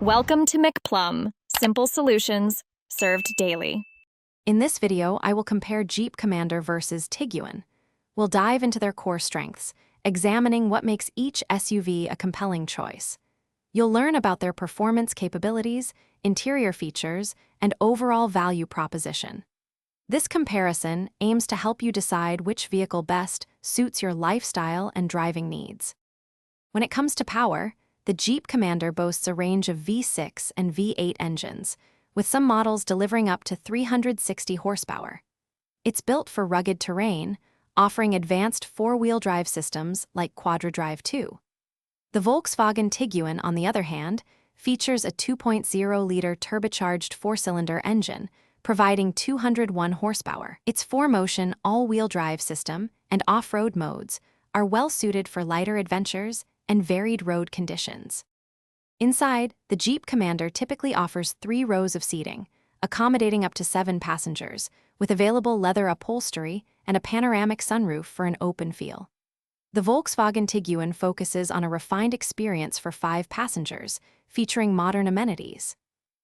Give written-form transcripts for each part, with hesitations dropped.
Welcome to McPlum, simple solutions served daily. In this video, I will compare Jeep Commander versus Tiguan. We'll dive into their core strengths, examining what makes each SUV a compelling choice. You'll learn about their performance capabilities, interior features, and overall value proposition. This comparison aims to help you decide which vehicle best suits your lifestyle and driving needs. When it comes to power, the Jeep Commander boasts a range of V6 and V8 engines, with some models delivering up to 360 horsepower. It's built for rugged terrain, offering advanced four-wheel drive systems like Quadra-Drive 2. The Volkswagen Tiguan, on the other hand, features a 2.0-liter turbocharged four-cylinder engine, providing 201 horsepower. Its four-motion all-wheel drive system and off-road modes are well-suited for lighter adventures and varied road conditions. Inside, the Jeep Commander typically offers 3 rows of seating, accommodating up to 7 passengers, with available leather upholstery and a panoramic sunroof for an open feel. The Volkswagen Tiguan focuses on a refined experience for 5 passengers, featuring modern amenities.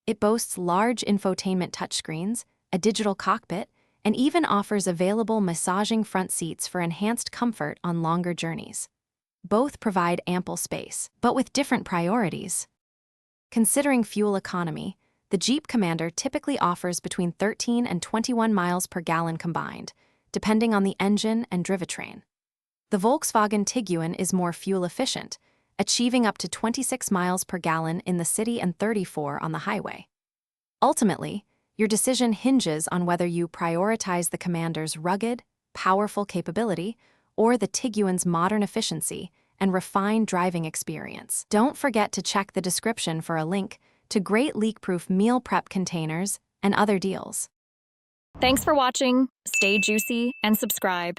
It boasts large infotainment touchscreens, a digital cockpit, and even offers available massaging front seats for enhanced comfort on longer journeys. Both provide ample space, but with different priorities. Considering fuel economy, the Jeep Commander typically offers between 13 and 21 miles per gallon combined, depending on the engine and drivetrain. The Volkswagen Tiguan is more fuel efficient, achieving up to 26 miles per gallon in the city and 34 on the highway. Ultimately, your decision hinges on whether you prioritize the Commander's rugged, powerful capability or the Tiguan's modern efficiency and refined driving experience. Don't forget to check the description for a link to great leak-proof meal prep containers and other deals. Thanks for watching. Stay juicy and subscribe.